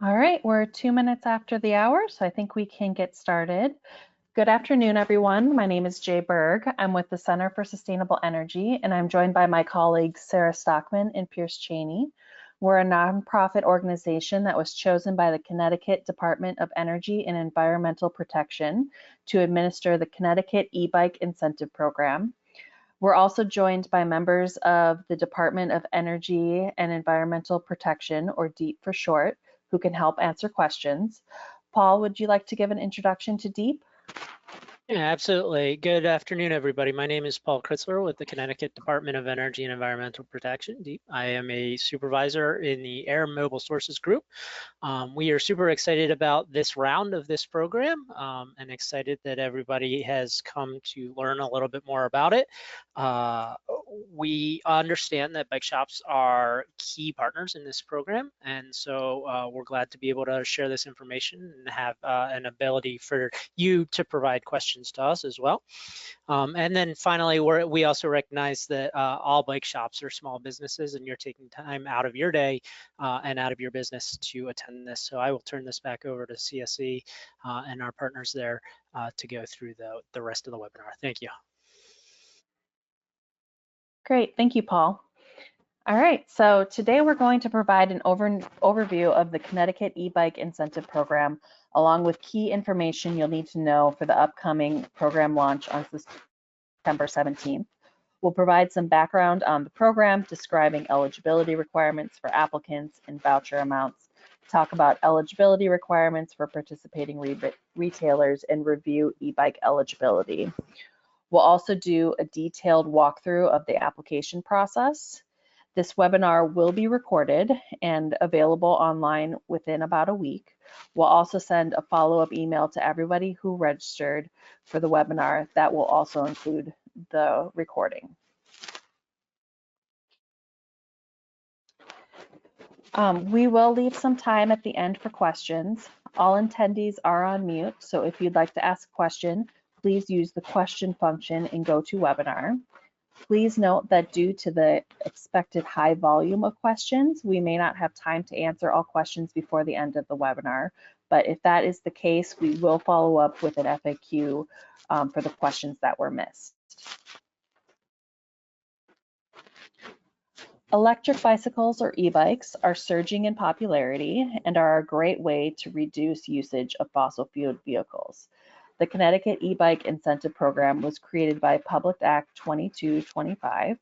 All right, we're 2 minutes after the hour, so I think we can get started. Good afternoon, everyone. My name is Jay Berg. I'm with the Center for Sustainable Energy, and I'm joined by my colleagues Sarah Stockman and Pierce Cheney. We're a nonprofit organization that was chosen by the Connecticut Department of Energy and Environmental Protection to administer the Connecticut eBike Incentive Program. We're also joined by members of the Department of Energy and Environmental Protection, or DEEP for short, who can help answer questions. Paul, would you like to give an introduction to DEEP? Yeah, absolutely. Good afternoon, everybody. My name is Paul Kritzler with the Connecticut Department of Energy and Environmental Protection, DEEP. I am a supervisor in the Air Mobile Sources Group. We are super excited about this round of this program and excited that everybody has come to learn a little bit more about it. We understand that bike shops are key partners in this program, and so we're glad to be able to share this information and have an ability for you to provide questions to us as well. And then finally, we also recognize that all bike shops are small businesses, and you're taking time out of your day and out of your business to attend this. So I will turn this back over to CSE and our partners there to go through the rest of the webinar. Thank you. Great, thank you, Paul. All right, so today we're going to provide an overview of the Connecticut eBike Incentive Program, along with key information you'll need to know for the upcoming program launch on September 17th. We'll provide some background on the program, describing eligibility requirements for applicants and voucher amounts, talk about eligibility requirements for participating retailers, and review e-bike eligibility. We'll also do a detailed walkthrough of the application process. This webinar will be recorded and available online within about a week. We'll also send a follow-up email to everybody who registered for the webinar that will also include the recording. We will leave some time at the end for questions. All attendees are on mute, so if you'd like to ask a question, please use the question function in GoToWebinar. Please note that due to the expected high volume of questions, we may not have time to answer all questions before the end of the webinar. But if that is the case, we will follow up with an FAQ for the questions that were missed. Electric bicycles, or e-bikes, are surging in popularity and are a great way to reduce usage of fossil fuel vehicles. The Connecticut eBike Incentive Program was created by Public Act 2225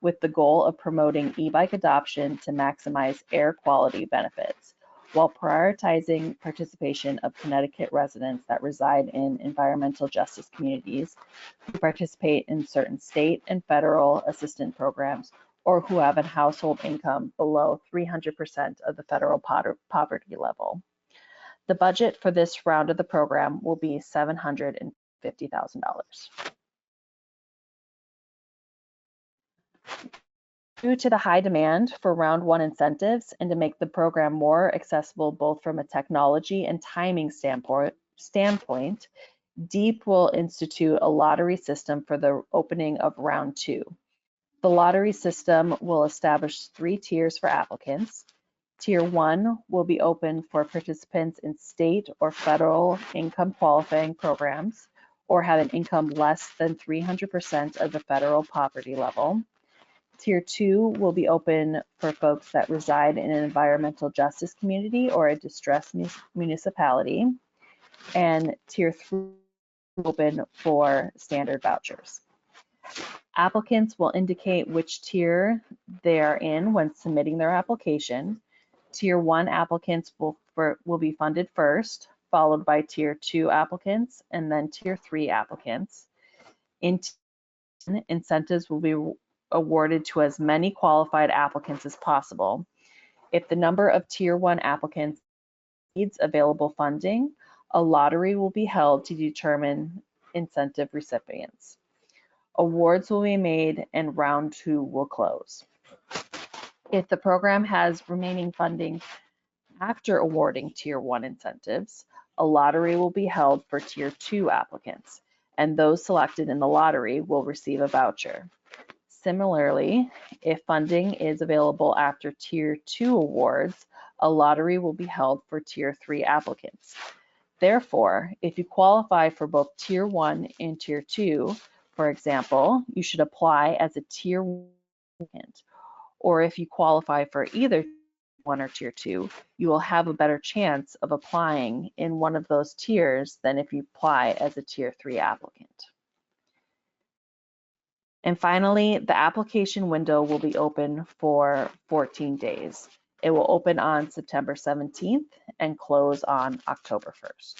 with the goal of promoting e-bike adoption to maximize air quality benefits, while prioritizing participation of Connecticut residents that reside in environmental justice communities who participate in certain state and federal assistance programs, or who have a household income below 300% of the federal poverty level. The budget for this round of the program will be $750,000. Due to the high demand for round one incentives and to make the program more accessible both from a technology and timing standpoint, DEEP will institute a lottery system for the opening of round two. The lottery system will establish 3 tiers for applicants. Tier 1 will be open for participants in state or federal income qualifying programs or have an income less than 300% of the federal poverty level. Tier 2 will be open for folks that reside in an environmental justice community or a distressed municipality. And Tier 3 will be open for standard vouchers. Applicants will indicate which tier they are in when submitting their application. Tier 1 applicants will be funded first, followed by Tier 2 applicants, and then Tier 3 applicants. In incentives will be awarded to as many qualified applicants as possible. If the number of Tier 1 applicants needs available funding, a lottery will be held to determine incentive recipients. Awards will be made and round 2 will close. If the program has remaining funding after awarding Tier 1 incentives, a lottery will be held for Tier 2 applicants, and those selected in the lottery will receive a voucher. Similarly, if funding is available after Tier 2 awards, a lottery will be held for Tier 3 applicants. Therefore, if you qualify for both Tier 1 and Tier 2, for example, you should apply as a Tier 1 applicant. Or if you qualify for either 1 or Tier 2, you will have a better chance of applying in one of those tiers than if you apply as a Tier 3 applicant. And finally, the application window will be open for 14 days. It will open on September 17th and close on October 1st.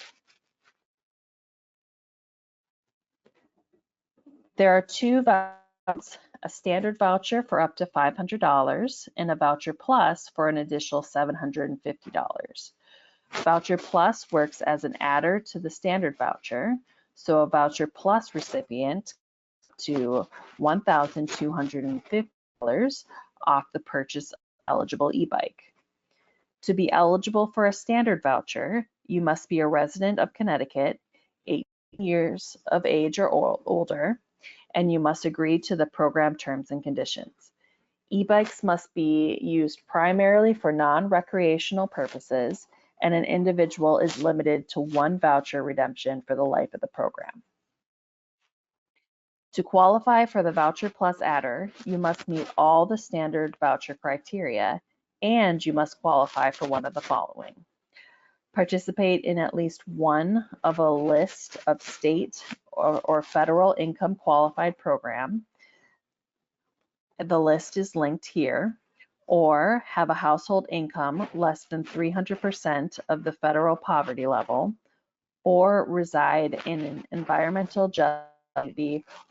There are two vouchers, a standard voucher for up to $500 and a voucher plus for an additional $750. Voucher plus works as an adder to the standard voucher, so a voucher plus recipient to $1,250 off the purchase of eligible e-bike. To be eligible for a standard voucher, you must be a resident of Connecticut, 18 years of age or older, and you must agree to the program terms and conditions. E-bikes must be used primarily for non-recreational purposes, and an individual is limited to one voucher redemption for the life of the program. To qualify for the Voucher Plus adder, you must meet all the standard voucher criteria, and you must qualify for one of the following. Participate in at least one of a list of state or federal income qualified program. The list is linked here. Or have a household income less than 300% of the federal poverty level, or reside in an environmental justice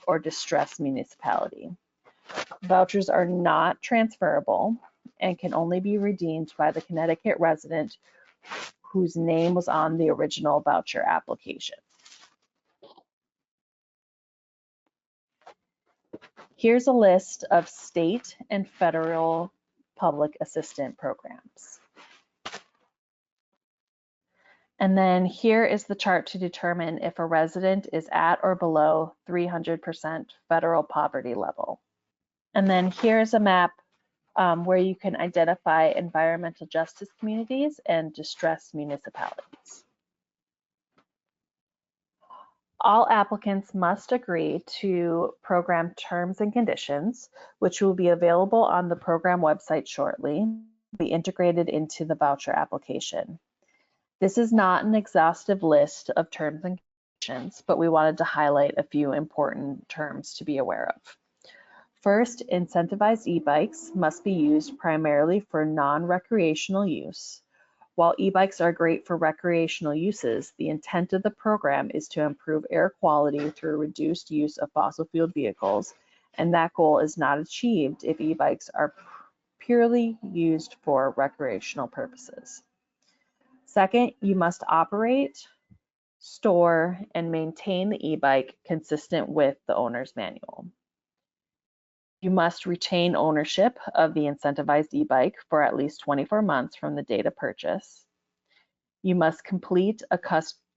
or distressed municipality. Vouchers are not transferable and can only be redeemed by the Connecticut resident whose name was on the original voucher application. Here's a list of state and federal public assistance programs. And then here is the chart to determine if a resident is at or below 300% federal poverty level. And then here's a map where you can identify environmental justice communities and distressed municipalities. All applicants must agree to program terms and conditions, which will be available on the program website shortly, be integrated into the voucher application. This is not an exhaustive list of terms and conditions, but we wanted to highlight a few important terms to be aware of. First, incentivized e-bikes must be used primarily for non-recreational use. While e-bikes are great for recreational uses, the intent of the program is to improve air quality through reduced use of fossil fuel vehicles, and that goal is not achieved if e-bikes are purely used for recreational purposes. Second, you must operate, store, and maintain the e-bike consistent with the owner's manual. You must retain ownership of the incentivized e-bike for at least 24 months from the date of purchase. You must complete a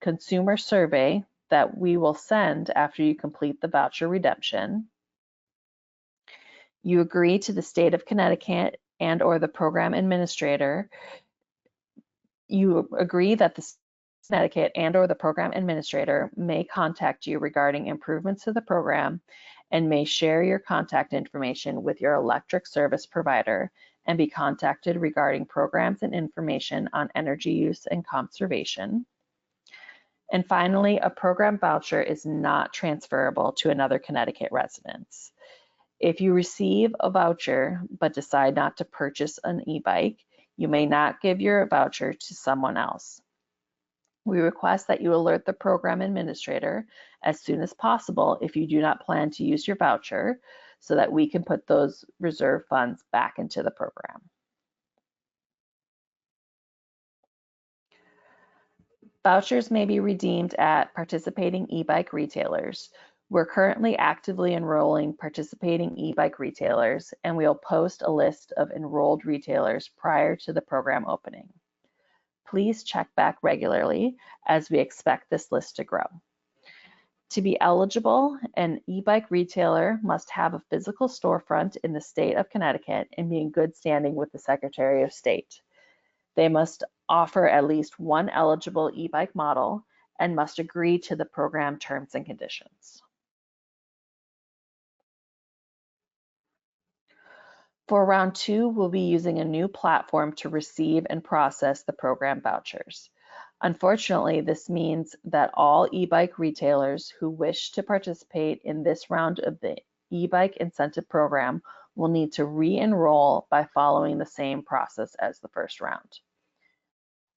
consumer survey that we will send after you complete the voucher redemption. You agree to the state of Connecticut and or the program administrator. You agree that the Connecticut and or the program administrator may contact you regarding improvements to the program and may share your contact information with your electric service provider and be contacted regarding programs and information on energy use and conservation. And finally, a program voucher is not transferable to another Connecticut resident. If you receive a voucher but decide not to purchase an e-bike, you may not give your voucher to someone else. We request that you alert the program administrator as soon as possible if you do not plan to use your voucher so that we can put those reserve funds back into the program. Vouchers may be redeemed at participating e-bike retailers. We're currently actively enrolling participating e-bike retailers, and we'll post a list of enrolled retailers prior to the program opening. Please check back regularly as we expect this list to grow. To be eligible, an e-bike retailer must have a physical storefront in the state of Connecticut and be in good standing with the Secretary of State. They must offer at least one eligible e-bike model and must agree to the program terms and conditions. For round 2, we'll be using a new platform to receive and process the program vouchers. Unfortunately, this means that all e-bike retailers who wish to participate in this round of the e-bike incentive program will need to re-enroll by following the same process as the first round.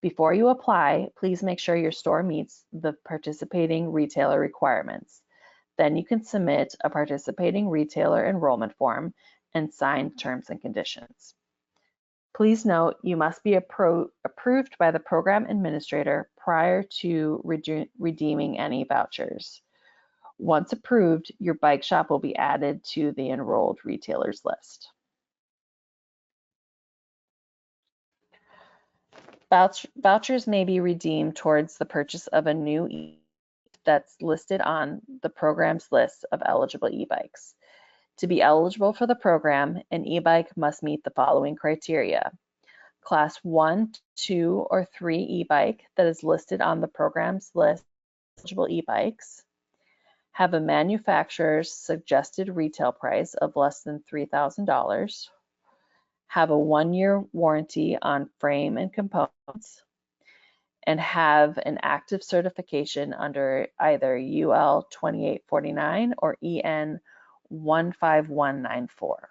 Before you apply, please make sure your store meets the participating retailer requirements. Then you can submit a participating retailer enrollment form and sign terms and conditions. Please note you must be approved by the program administrator prior to redeeming any vouchers. Once approved, your bike shop will be added to the enrolled retailers list. Vouchers may be redeemed towards the purchase of a new e-bike that's listed on the program's list of eligible e-bikes. To be eligible for the program, an e-bike must meet the following criteria. Class 1, 2, or 3 e-bike that is listed on the program's list of eligible e-bikes, have a manufacturer's suggested retail price of less than $3,000, have a 1-year warranty on frame and components, and have an active certification under either UL 2849 or EN 15194.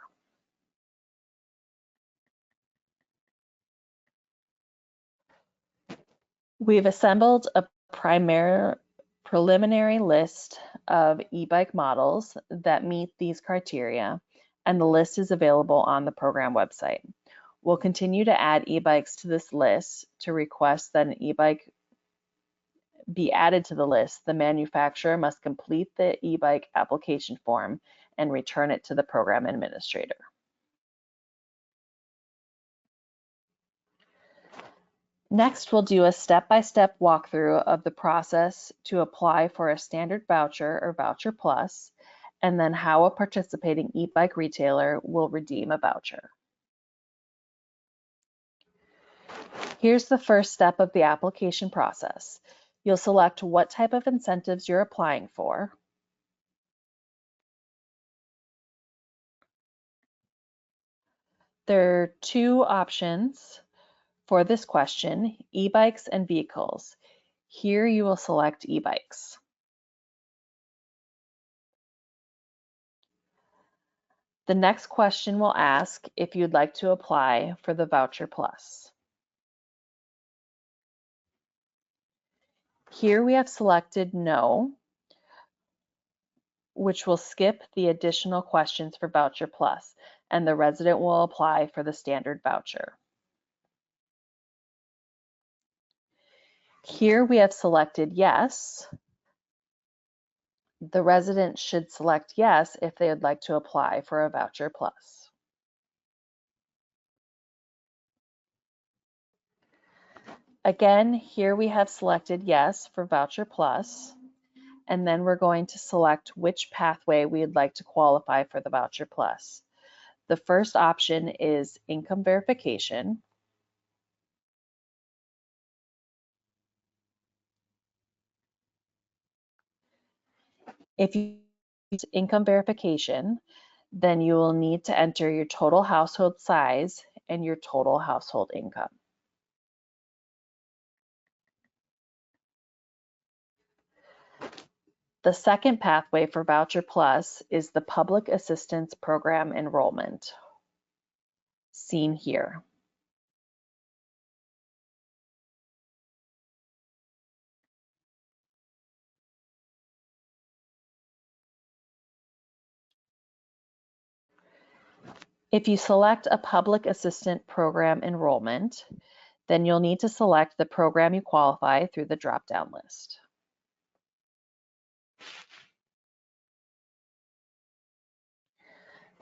We've assembled a preliminary list of e-bike models that meet these criteria, and the list is available on the program website. We'll continue to add e-bikes to this list. To request that an e-bike be added to the list, the manufacturer must complete the e-bike application form and return it to the program administrator. Next, we'll do a step-by-step walkthrough of the process to apply for a standard voucher or voucher plus, and then how a participating e-bike retailer will redeem a voucher. Here's the first step of the application process. You'll select what type of incentives you're applying for. There are two options for this question, e-bikes and vehicles. Here you will select e-bikes. The next question will ask if you'd like to apply for the Voucher Plus. Here we have selected no, which will skip the additional questions for Voucher Plus, and the resident will apply for the standard voucher. Here we have selected yes. The resident should select yes if they would like to apply for a Voucher Plus. Again, here we have selected yes for Voucher Plus, and then we're going to select which pathway we would like to qualify for the Voucher Plus. The first option is income verification. If you use income verification, then you will need to enter your total household size and your total household income. The second pathway for Voucher Plus is the Public Assistance Program enrollment, seen here. If you select a Public Assistance Program enrollment, then you'll need to select the program you qualify through the drop-down list.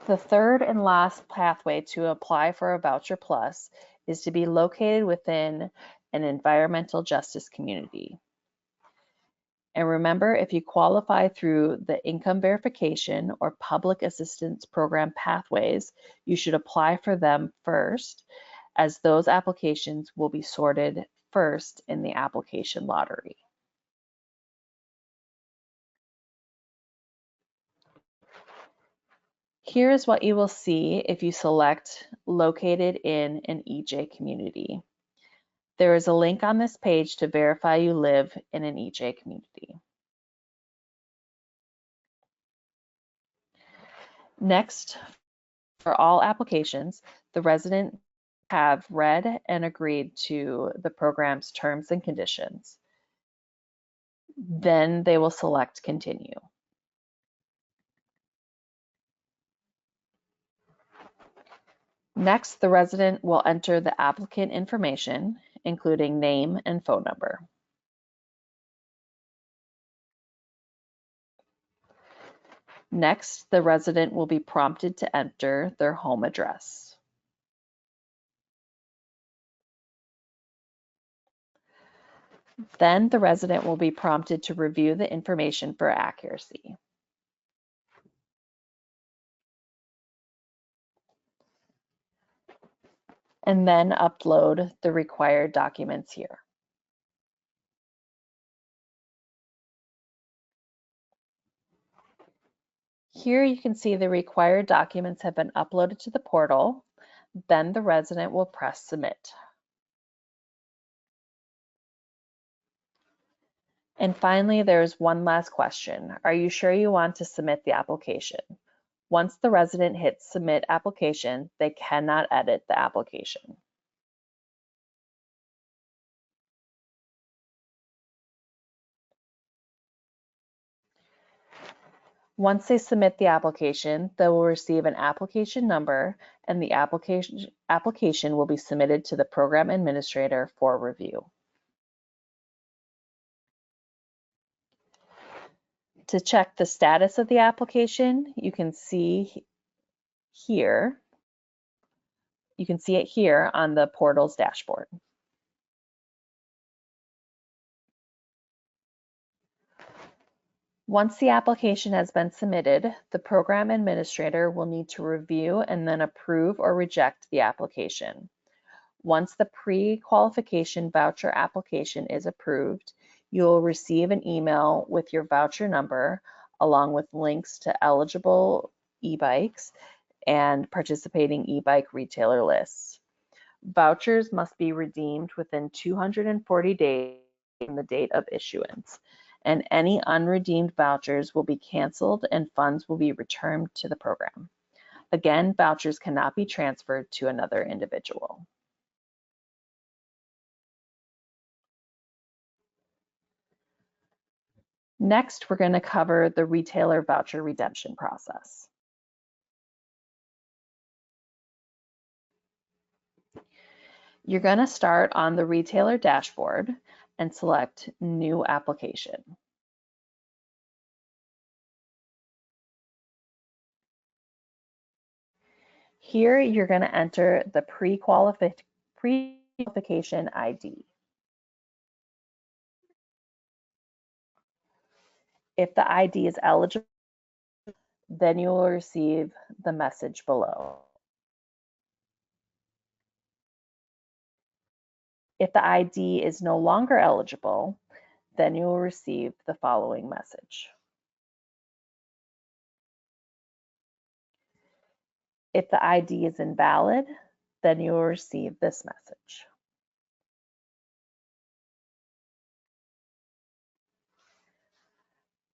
The third and last pathway to apply for a Voucher Plus is to be located within an environmental justice community. And remember, if you qualify through the income verification or public assistance program pathways, you should apply for them first, as those applications will be sorted first in the application lottery. Here is what you will see if you select Located in an EJ community. There is a link on this page to verify you live in an EJ community. Next, for all applications, the resident have read and agreed to the program's terms and conditions. Then they will select Continue. Next, the resident will enter the applicant information, including name and phone number. Next, the resident will be prompted to enter their home address. Then the resident will be prompted to review the information for accuracy. And then upload the required documents here. Here you can see the required documents have been uploaded to the portal. Then the resident will press Submit. And finally, there's one last question. Are you sure you want to submit the application? Once the resident hits Submit Application, they cannot edit the application. Once they submit the application, they will receive an application number, and the application will be submitted to the program administrator for review. To check the status of the application, you can see here. You can see it here on the portal's dashboard. Once the application has been submitted, the program administrator will need to review and then approve or reject the application. Once the pre-qualification voucher application is approved, you will receive an email with your voucher number along with links to eligible e-bikes and participating e-bike retailer lists. Vouchers must be redeemed within 240 days from the date of issuance, and any unredeemed vouchers will be canceled and funds will be returned to the program. Again, vouchers cannot be transferred to another individual. Next, we're going to cover the retailer voucher redemption process. You're going to start on the retailer dashboard and select New Application. Here, you're going to enter the pre-qualification ID. If the ID is eligible, then you will receive the message below. If the ID is no longer eligible, then you will receive the following message. If the ID is invalid, then you will receive this message.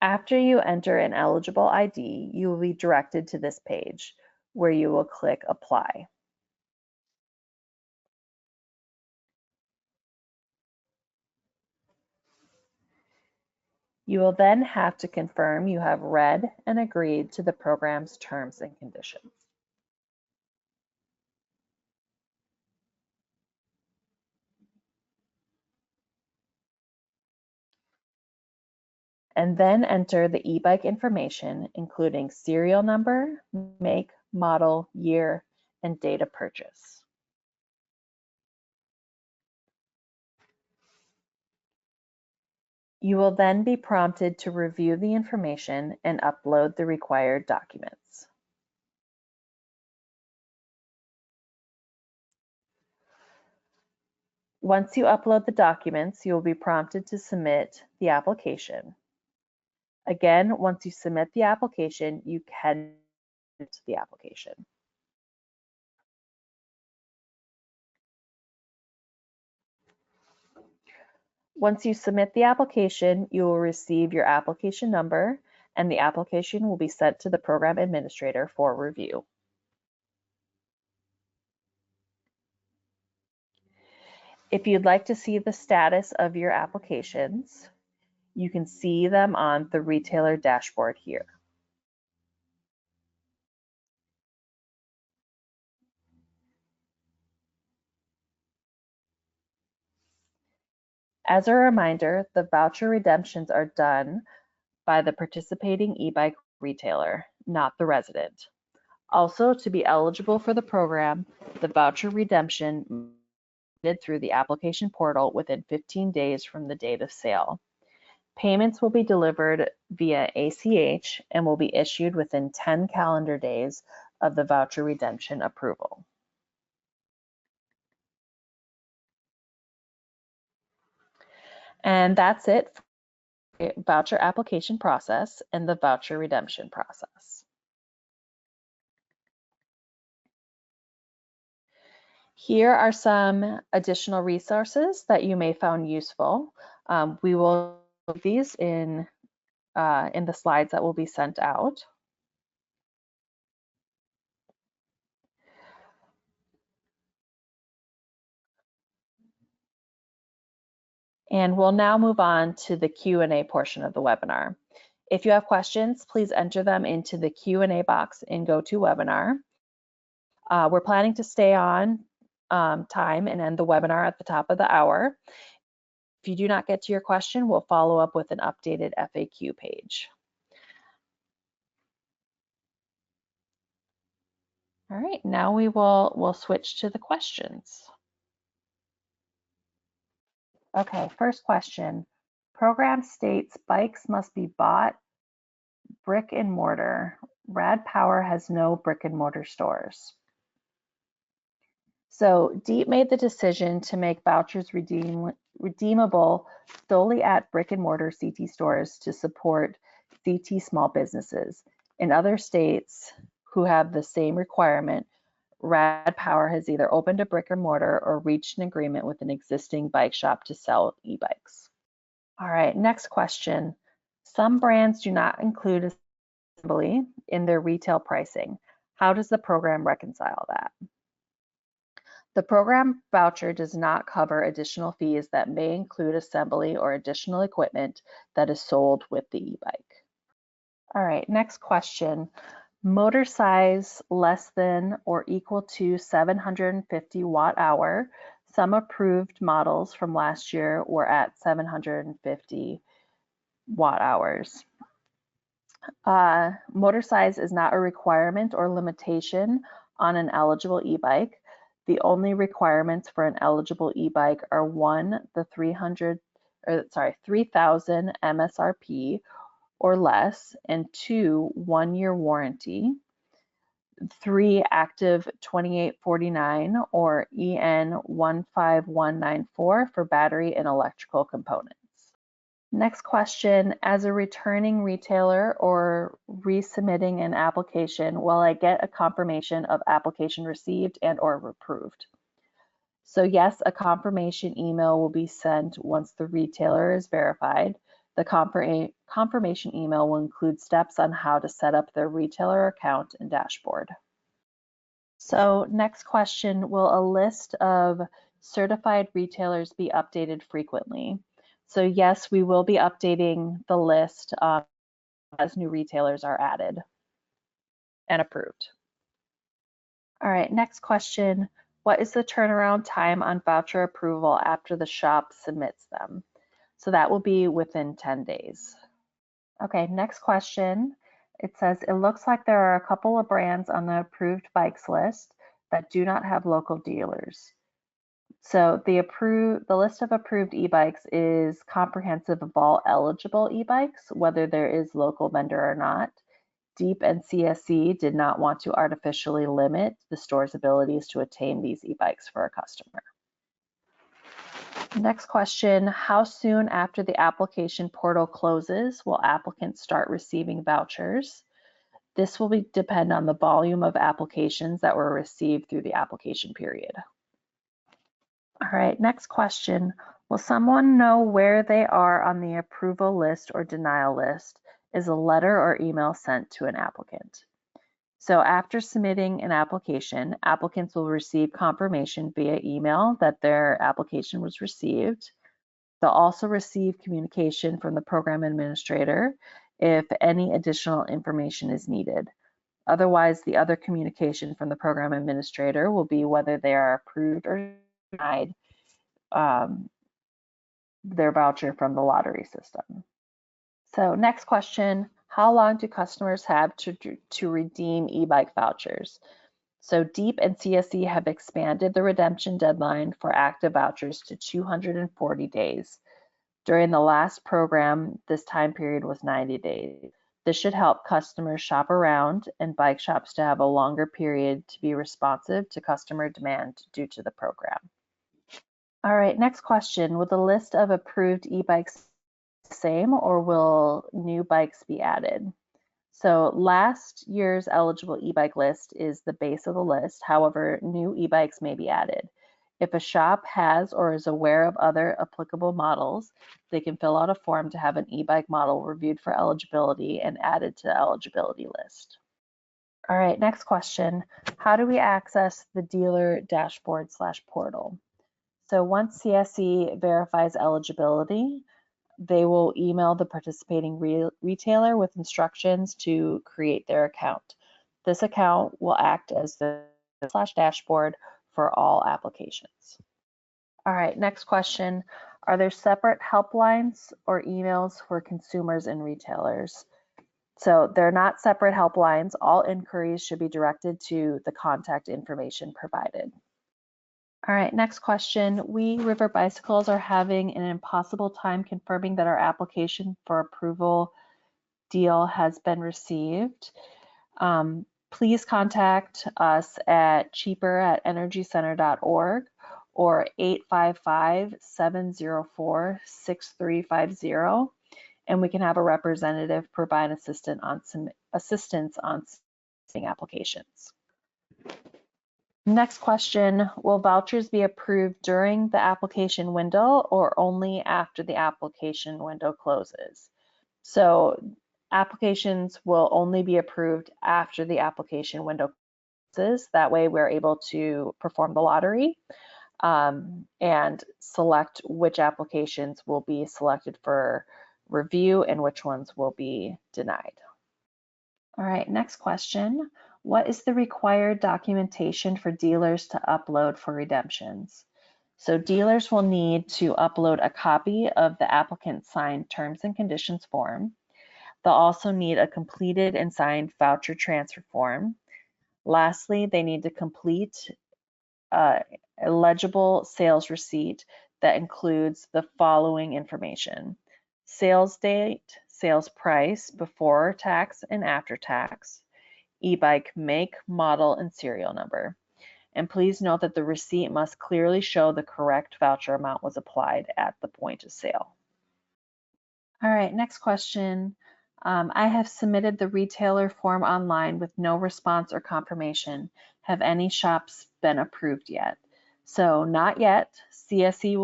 After you enter an eligible ID, you will be directed to this page where you will click Apply. You will then have to confirm you have read and agreed to the program's terms and conditions. And then enter the e-bike information, including serial number, make, model, year, and date of purchase. You will then be prompted to review the information and upload the required documents. Once you upload the documents, you will be prompted to submit the application. Again, once you submit the application, you can submit the application. Once you submit the application, you will receive your application number, and the application will be sent to the program administrator for review. If you'd like to see the status of your applications, you can see them on the retailer dashboard here. As a reminder, the voucher redemptions are done by the participating e-bike retailer, not the resident. Also, to be eligible for the program, the voucher redemption through the application portal within 15 days from the date of sale. Payments will be delivered via ACH and will be issued within 10 calendar days of the voucher redemption approval. And that's it for the voucher application process and the voucher redemption process. Here are some additional resources that you may find useful. We will put these in the slides that will be sent out. And we'll now move on to the Q&A portion of the webinar. If you have questions, please enter them into the Q&A box in GoToWebinar. We're planning to stay on time and end the webinar at the top of the hour. If you do not get to your question, we'll follow up with an updated FAQ page. All right, now we'll switch to the questions. Okay, first question. Program states bikes must be bought brick and mortar. Rad Power has no brick and mortar stores. So Deep made the decision to make vouchers redeemable solely at brick and mortar CT stores to support CT small businesses. In other states who have the same requirement, Rad Power has either opened a brick and mortar or reached an agreement with an existing bike shop to sell e-bikes. All right, next question. Some brands do not include assembly in their retail pricing. How does the program reconcile that? The program voucher does not cover additional fees that may include assembly or additional equipment that is sold with the e-bike. All right, next question. Motor size less than or equal to 750 watt-hour. Some approved models from last year were at 750 watt-hours. Motor size is not a requirement or limitation on an eligible e-bike. The only requirements for an eligible e-bike are 1, the 3,000 MSRP or less, and 2, 1-year warranty, 3, active 2849 or EN 15194 for battery and electrical components. Next question, as a returning retailer or resubmitting an application, will I get a confirmation of application received and or approved? So yes, a confirmation email will be sent once the retailer is verified. The confirmation email will include steps on how to set up their retailer account and dashboard. So next question, will a list of certified retailers be updated frequently? So yes, we will be updating the list as new retailers are added and approved. All right, next question. What is the turnaround time on voucher approval after the shop submits them? So that will be within 10 days. Okay, next question. It says, it looks like there are a couple of brands on the approved bikes list that do not have local dealers. So the list of approved e-bikes is comprehensive of all eligible e-bikes, whether there is local vendor or not. Deep and CSC did not want to artificially limit the store's abilities to attain these e-bikes for a customer. Next question, how soon after the application portal closes will applicants start receiving vouchers? This will depend on the volume of applications that were received through the application period. All right, next question. Will someone know where they are on the approval list or denial list? Is a letter or email sent to an applicant? So after submitting an application, applicants will receive confirmation via email that their application was received. They'll also receive communication from the program administrator if any additional information is needed. Otherwise, the other communication from the program administrator will be whether they are approved or denied their voucher from the lottery system. So next question, how long do customers have to redeem eBike vouchers? So DEEP and CSE have expanded the redemption deadline for active vouchers to 240 days. During the last program, this time period was 90 days. This should help customers shop around and bike shops to have a longer period to be responsive to customer demand due to the program. All right, next question. Will the list of approved e-bikes be the same or will new bikes be added? So last year's eligible e-bike list is the base of the list. However, new e-bikes may be added. If a shop has or is aware of other applicable models, they can fill out a form to have an e-bike model reviewed for eligibility and added to the eligibility list. All right, next question. How do we access the dealer dashboard/portal? So once CSE verifies eligibility, they will email the participating retailer with instructions to create their account. This account will act as the /dashboard for all applications. All right, next question. Are there separate helplines or emails for consumers and retailers? So they're not separate helplines. All inquiries should be directed to the contact information provided. All right, next question. We River Bicycles are having an impossible time confirming that our application for approval deal has been received. Please contact us at cheaper@energycenter.org or 855-704-6350, and we can have a representative provide assistance on submitting applications. Next question, will vouchers be approved during the application window or only after the application window closes? So applications will only be approved after the application window closes. That way we're able to perform the lottery and select which applications will be selected for review and which ones will be denied. All right, next question. What is the required documentation for dealers to upload for redemptions? So dealers will need to upload a copy of the applicant's signed terms and conditions form. They'll also need a completed and signed voucher transfer form. Lastly, they need to complete a legible sales receipt that includes the following information: sales date, sales price before tax and after tax, e-bike make, model, and serial number. And please note that the receipt must clearly show the correct voucher amount was applied at the point of sale. All right, next question. I have submitted the retailer form online with no response or confirmation. Have any shops been approved yet? So not yet. CSE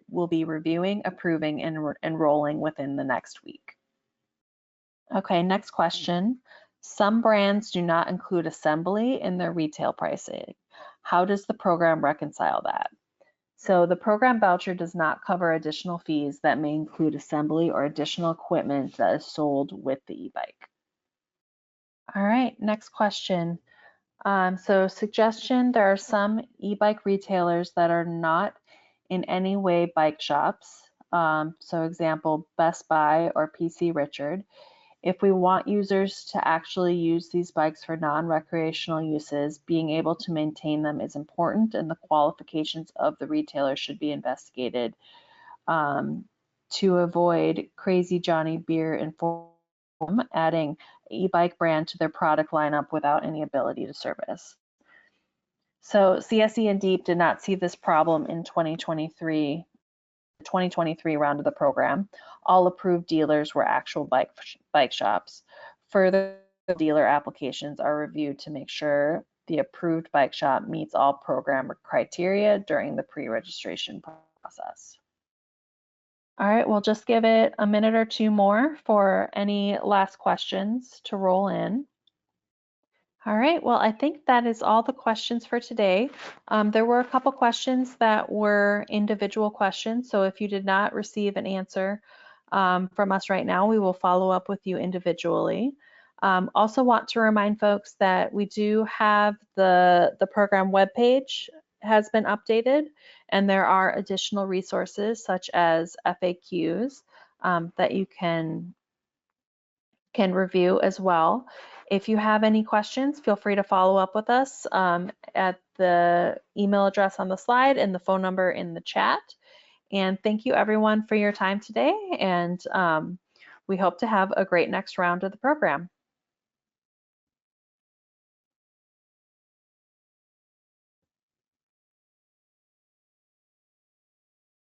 will be reviewing, approving, and enrolling within the next week. Okay, next question. Some brands do not include assembly in their retail pricing. How does the program reconcile that? So the program voucher does not cover additional fees that may include assembly or additional equipment that is sold with the e-bike. All right, next question. So suggestion, there are some e-bike retailers that are not in any way bike shops. So example, Best Buy or PC Richard. If we want users to actually use these bikes for non-recreational uses, being able to maintain them is important, and the qualifications of the retailer should be investigated to avoid Crazy Johnny Beer and Forum adding e-bike brand to their product lineup without any ability to service. So CSE and DEEP did not see this problem in 2023 2023 round of the program, all approved dealers were actual bike shops. Further, dealer applications are reviewed to make sure the approved bike shop meets all program criteria during the pre-registration process. All right, we'll just give it a minute or two more for any last questions to roll in. All right, well, I think that is all the questions for today. There were a couple questions that were individual questions, so if you did not receive an answer from us right now, we will follow up with you individually. Also want to remind folks that we do have the program webpage has been updated, and there are additional resources such as FAQs that you can review as well. If you have any questions, feel free to follow up with us at the email address on the slide and the phone number in the chat. And thank you everyone for your time today, and we hope to have a great next round of the program.